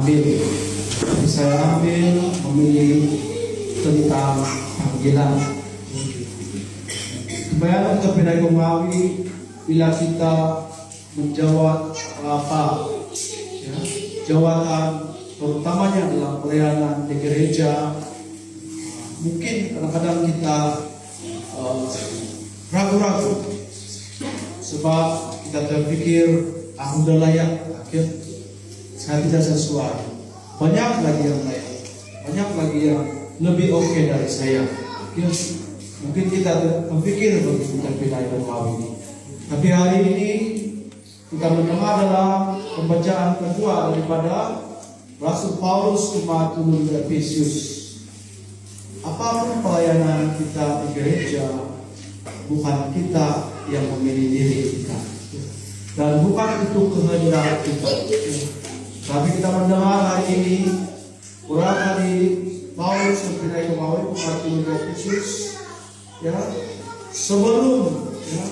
ambil. Jadi saya memilih tentang panggilan. Kebayang untuk pindah kumawi bila kita menjawab apa ya, jawatan terutamanya dalam pelayanan di gereja. Mungkin kadang-kadang kita ragu-ragu sebab kita terpikir udah layak, akhir saya tidak sesuai. Banyak lagi yang layak, banyak lagi yang lebih oke dari saya. Akhir, mungkin kita berpikir begitu terpilih ini. Tapi hari ini kita mendengar dalam pembacaan kedua daripada Rasul Paulus umat di Efesus. Apapun pelayanan kita di gereja, bukan kita yang memilih diri kita, dan bukan itu kehendak kita. Tapi kita mendengar hari ini kurang dari Paulus berpindah ke bawah umat di Efesus. Ya, sebelum ya,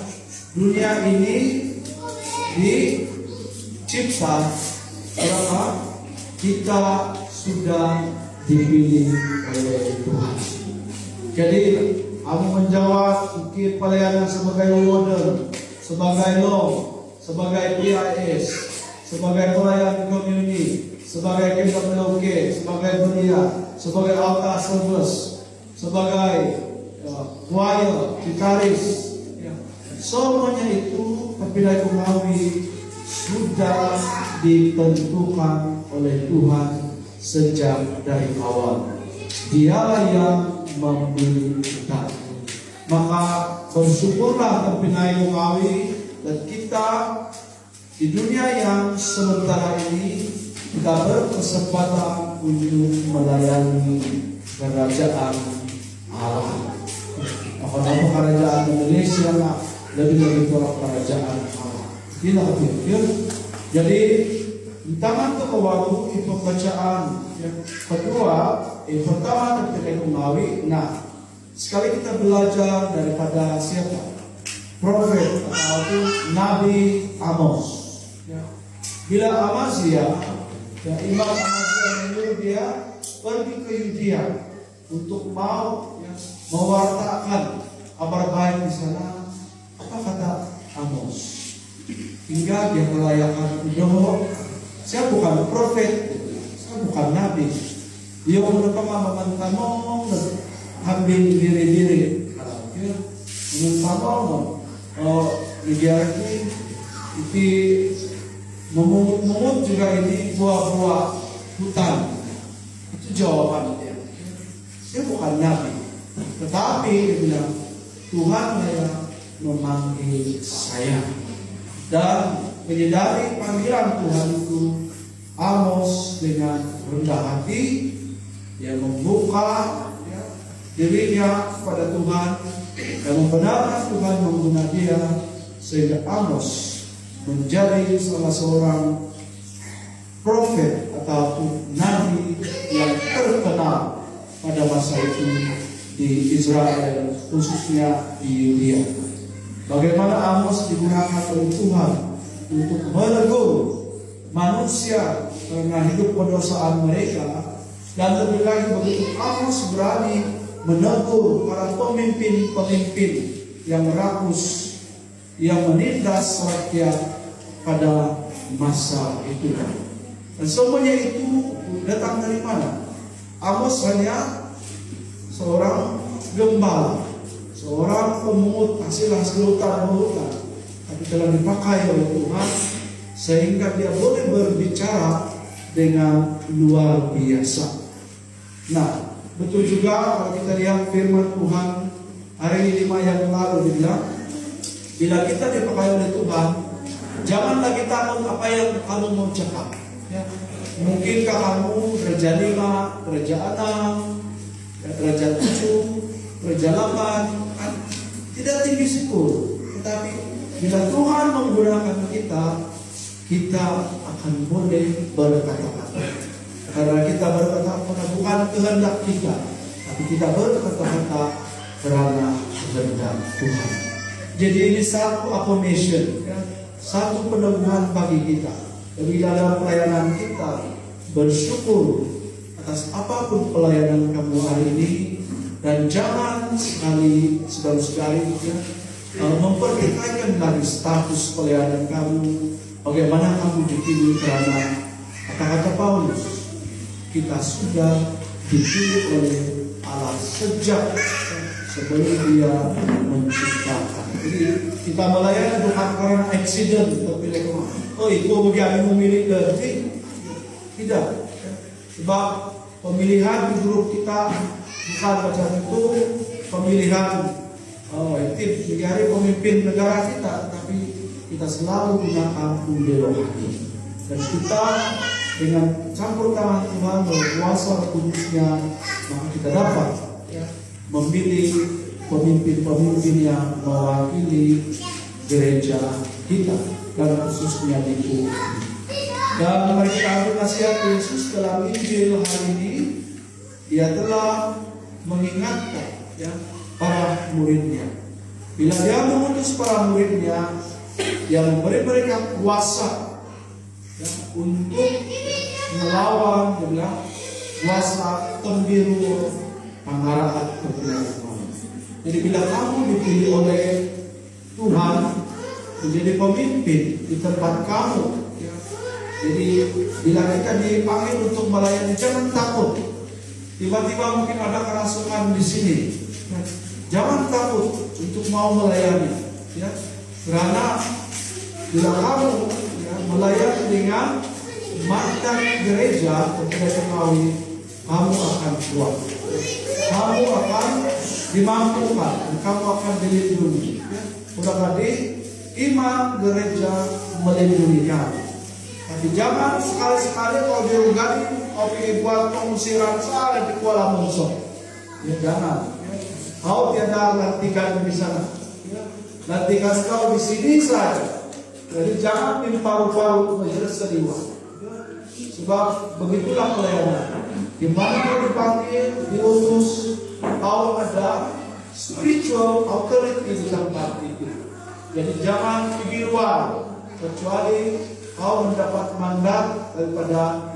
dunia ini dicipta, kita sudah dipilih oleh Tuhan. Jadi, aku menjawab mungkin pelayanan sebagai warden, sebagai law, sebagai PIS, sebagai pelayan community, sebagai KWK, sebagai belia, sebagai altar service, sebagai choir, gitaris, ya. Semuanya itu terpilih kumawi sudah ditentukan oleh Tuhan sejak dari awal. Dialah yang memilih kita. Maka bersyukurlah terpilih kumawi dan kita di dunia yang sementara ini kita berkesempatan untuk melayani kerajaan Allah. Apa-apa kerajaan Indonesia lebih kerajaan Allah. Tidak pikir. Jadi tangan ke waktu pembacaan yang kedua, pertama terkait Umawi. Nah, sekali kita belajar daripada siapa? Profet atau Nabi Amos. Ya. Bila Amazia, ya, Imam Amazia menyuruh dia pergi ke Yudea untuk mau ya, mewartakan kabar baik di sana. Apa kata Amos? Hingga dia melayakan doa. Saya bukan profet, saya bukan nabi. Dia menerima memantamong dan ambil diri-diri. Memantamong, dibiarkan itu memungut juga ini buah-buah hutan. Itu jawaban dia. Saya bukan nabi, tetapi dia bilang Tuhan yang memanggil saya. Dan menyadari panggilan Tuhan itu, Amos dengan rendah hati dia membuka ya, dirinya kepada Tuhan dan membenarkan Tuhan menggunakan dia sehingga Amos menjadi salah seorang profet atau nabi yang terkenal pada masa itu di Israel, khususnya di Yudea. Bagaimana Amos digunakan oleh Tuhan untuk menegur manusia karena hidup pendosaan mereka, dan lebih lagi begitu Amos berani menegur para pemimpin-pemimpin yang rakus, yang menindas rakyat pada masa itu. Dan semuanya itu datang dari mana? Amos hanya seorang gembala, seorang pemungut hasil hutan, tapi telah dipakai oleh Tuhan sehingga dia boleh berbicara dengan luar biasa. Nah, betul juga kalau kita lihat firman Tuhan hari 5 yang lalu dibilang, bila kita dipakai oleh Tuhan, janganlah kita takut apa yang kamu mau cakap. Ya. Mungkinkah kamu Raja 5, Raja 6, Raja 7, Raja 8, tidak tinggi sikul, tetapi bila Tuhan menggunakan kita akan boleh berkata-kata. Karena kita berkata-kata bukan kehendak kita, tapi kita berkata-kata karena kehendak Tuhan. Jadi ini satu affirmation, ya, satu peneguhan bagi kita. Jadi dalam pelayanan kita, bersyukur atas apapun pelayanan kamu hari ini, dan jangan sekali saudara-saudari ya, mempertikaikan lagi status pelayanan kamu, bagaimana kamu dipilih, karena kata-kata Paulus, kita sudah dipilih oleh Allah sejak sebelum Dia menciptakan. Jadi kita melayani bukan karena accident, terpilih kemana. Oh itu bagaimana memilih dari tidak. Sebab pemilihan di grup kita bukan macam itu, pemilihan itu menjadi pemimpin negara kita, tapi kita selalu gunakan pembela hati. Dan kita dengan campur tangan Tuhan dan kuasa kudusnya, maka kita dapat memilih pemimpin-pemimpin yang mewakili gereja kita, dan khususnya di bumi. Dan mari kita ambil nasihat Yesus dalam Injil hari ini. Dia telah mengingatkan para muridnya. Bila Dia mengutus para muridnya, Dia memberi mereka kuasa untuk melawan kuasa tembiru pengharapan kebenaran. Jadi bila kamu dipilih oleh Tuhan menjadi pemimpin di tempat kamu, jadi bila kita dipanggil untuk melayani, jangan takut. Tiba-tiba mungkin ada kerasukan di sini, jangan takut untuk mau melayani, karena bila kamu melayani dengan mantan gereja kepada kemawi, kamu akan kuat, kamu akan dimampukan, kamu akan dilindungi. Udah tadi iman gereja melindungi kamu. Tapi jangan sekali-sekali kau dirugani, kau pergi buat pengusiran salah di Kuala Munsok. Jangan. Kau tiada latihan di sana. Latihan kau di sini saja. Jadi jangan di paru-paru majelis sedih. Sebab begitulah pelayanan. Di mana kau dipanggil, diutus, kau ada spiritual authority di tempat itu. Jadi jangan pergi luar, kecuali kau mendapat mandat daripada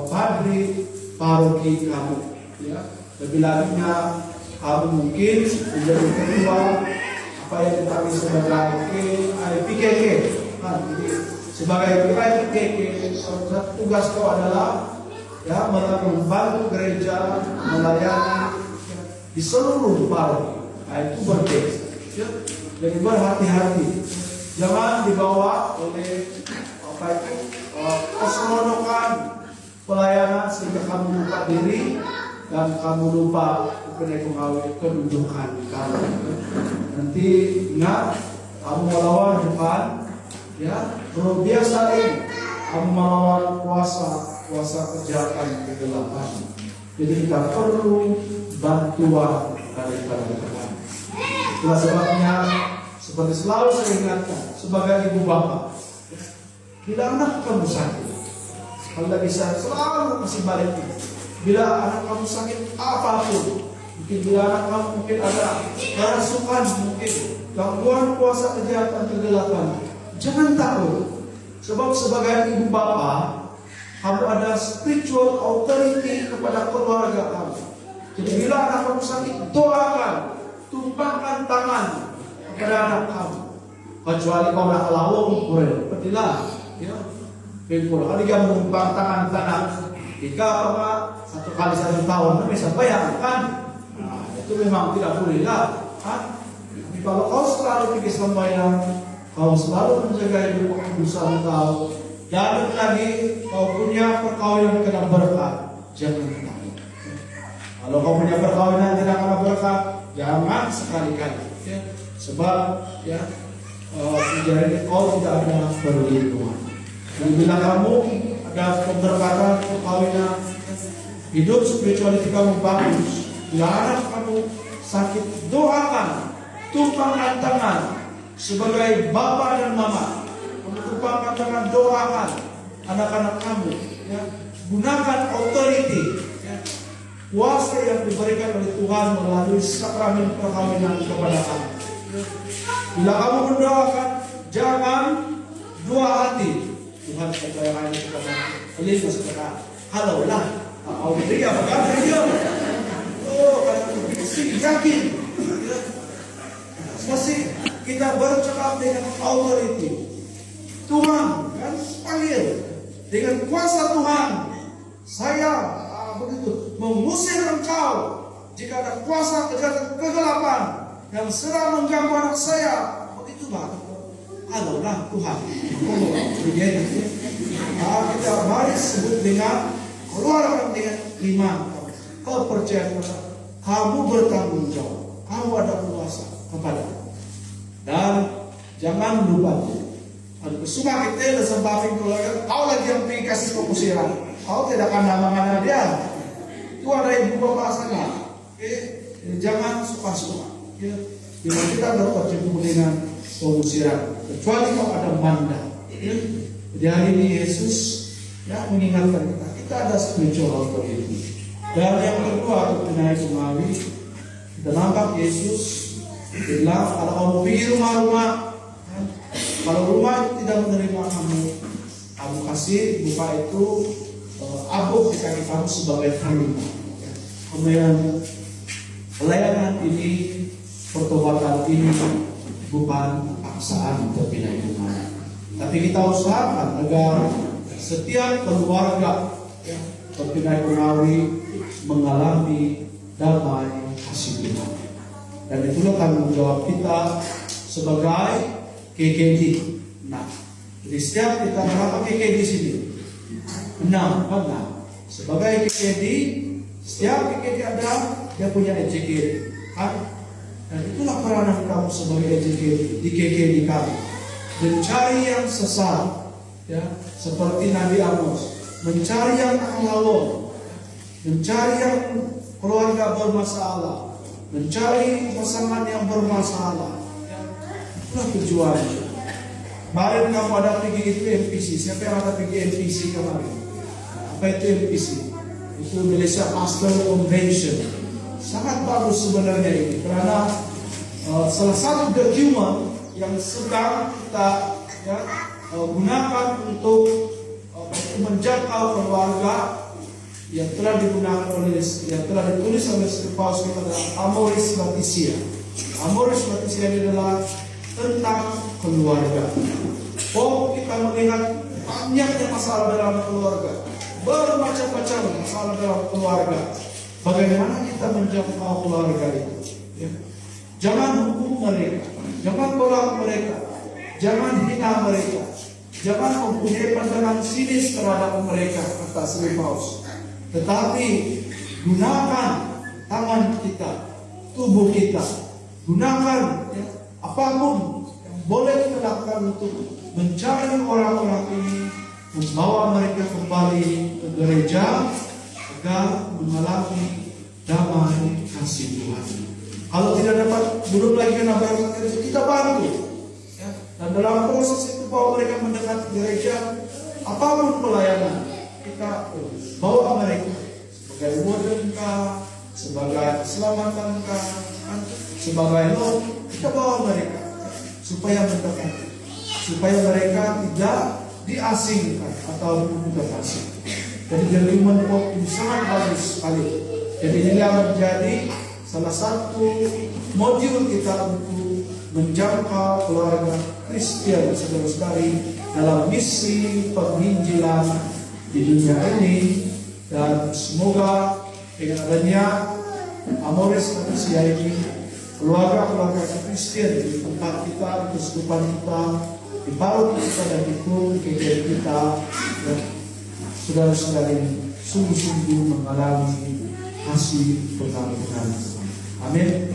padri paroki kamu. Lebih lanjutnya kamu mungkin menjadi ketua apa yang dipanggil sebagai PKK. Jadi sebagai PKK, tugas kau adalah membantu gereja melayani di seluruh paroki. Itu berbeda. Jadi berhati-hati, jangan dibawa oleh keseronokan pelayanan sehingga kamu lupa diri dan kamu lupa kedudukan kamu. Nanti ingat, kamu melawan depan, biasa ini kamu melawan kuasa kejahatan kegelapan. Jadi kita perlu bantuan daripada Tuhan. Itulah sebabnya, seperti selalu saya ingatkan sebagai ibu bapa, bila anak kamu sakit, sekali lagi saya selalu kasih balik. Bila anak kamu sakit apapun, mungkin bila anak kamu mungkin ada kerasukan, mungkin gangguan kuasa kejahatan kegelapan, jangan takut. Sebab sebagai ibu bapa, kamu ada spiritual authority kepada keluarga kamu. Jadi bila anak kamu sakit, doakan, tumpahkan tangan kepada anak kamu. Kecuali kau nak lawang, boleh petilah. Kalau dia menumpang tangan tangan, jika satu kali 1 tahun, bisa bayangkan. Itu memang tidak boleh lah. Tapi kalau kau selalu pergi sembahyang, kau selalu menjaga hidup kekudusan kau, dan lagi kau punya perkawinan kena berkat, jangan takut. Kalau kau punya perkawinan tidak kena berkat, jangan sekali-kali. Sebab menjadi kau tidak ada perlindungan. Dan bila kamu ada pemberkatan perkawinan, hidup spirituality kamu bagus, bila anak kamu sakit, doakan, tumpahkan tangan sebagai bapa dan mama, tumpahkan tangan, doakan anak-anak kamu. Gunakan authority, kuasa yang diberikan oleh Tuhan melalui sakramen perkawinan kepada kamu. Bila kamu mendoakan, jangan dua hati. Tuhan saya hanya kepada Yesus kepada halau lah. Dia berkata dia, oh kalau begitu yakin, masih kita bercakap dengan authority. Tuhan kan panggil dengan kuasa Tuhan. Saya begitu mengusir engkau jika ada kuasa kegelapan yang sedang mengganggu anak saya. Begitu Pak. Kalaulah Tuhan. Kita mari sebut dengan keluarkan dengan iman, kepercayaan kamu bertanggung jawab, kamu ada kuasa kepada. Dan jangan lupa, semua kita sebabin keluarga, kau lagi yang pergi kasih pengusiran, kau tidak akan nama-nama dia. Itu ada ibu bapak sana. Jangan suka-suka. Bila kita bertemu dengan pengusiran, kecuali kau ada mandat. Jadi hari ini Yesus mengingatkan kita ada spiritual authority. Dan yang kedua untuk menaik Romawi, kita nampak Yesus bilang kalau kamu pergi rumah-rumah, kalau rumah itu tidak menerima kamu kasih buka itu abuk di kaki kamu sebagai terima. Kemudian pelayanan ini, pertobatan ini bukan paksaan tapi naik Romawi. Tapi kita usahakan agar setiap keluarga berpindah Romawi mengalami damai kasih Tuhan. Dan itulah tanggung jawab kita sebagai KKD. Nah, jadi setiap kita berapa KKD sini? 6. Sebagai KKD, setiap KKD ada dia punya EJKD. Dan itulah peranan kamu sebagai EJKD di KKD kamu. Mencari yang sesat, seperti Nabi Amos, mencari yang lawan, mencari yang keluarga bermasalah, mencari pasangan yang bermasalah. Itulah tujuannya. Kemarin kamu ada pergi itu MPC. Siapa yang ada pergi MPC kemarin? Apa itu MPC? Itu Malaysia Pastor Convention. Sangat bagus sebenarnya ini, karena salah satu dokumen yang sedang kita gunakan untuk menjangkau keluarga yang telah digunakan yang telah ditulis oleh Sri Paus kita adalah Amoris Laetitia. Amoris Laetitia ini adalah tentang keluarga. Kita melihat banyaknya masalah dalam keluarga, bermacam-macam masalah dalam keluarga. Bagaimana kita menjangkau keluarga itu? Jangan hukum mereka, jangan tolak mereka, jangan hina mereka, jangan mempunyai pandangan sinis terhadap mereka, kata Sri Paus. Tetapi gunakan tangan kita, tubuh kita, gunakan apapun yang boleh kita lakukan untuk mencari orang-orang ini, membawa mereka kembali ke gereja agar mengalami damai kasih Tuhan. Kalau tidak dapat, belum lagi kena berangkat gereja, kita bantu. Dan dalam proses itu bawa mereka mendekat gereja, apapun pelayanan, kita bawa mereka sebagai wardengkah, sebagai keselamatankah, sebagai kita bawa mereka supaya mendekat, supaya mereka tidak diasingkan atau mutasi. Jadi dokumen ini sangat bagus sekali. Jadi inilah menjadi salah satu modul kita untuk menjangkau keluarga Kristen saudara-saudari dalam misi penginjilan di dunia ini. Dan semoga dengan adanya Amoris Laetitia ini, keluarga-keluarga Kristen di tempat kita, di kesukupan kita, di paut kita dan di KKD kita, saudara-saudari sungguh-sungguh mengalami kasih pengampunan. Amin.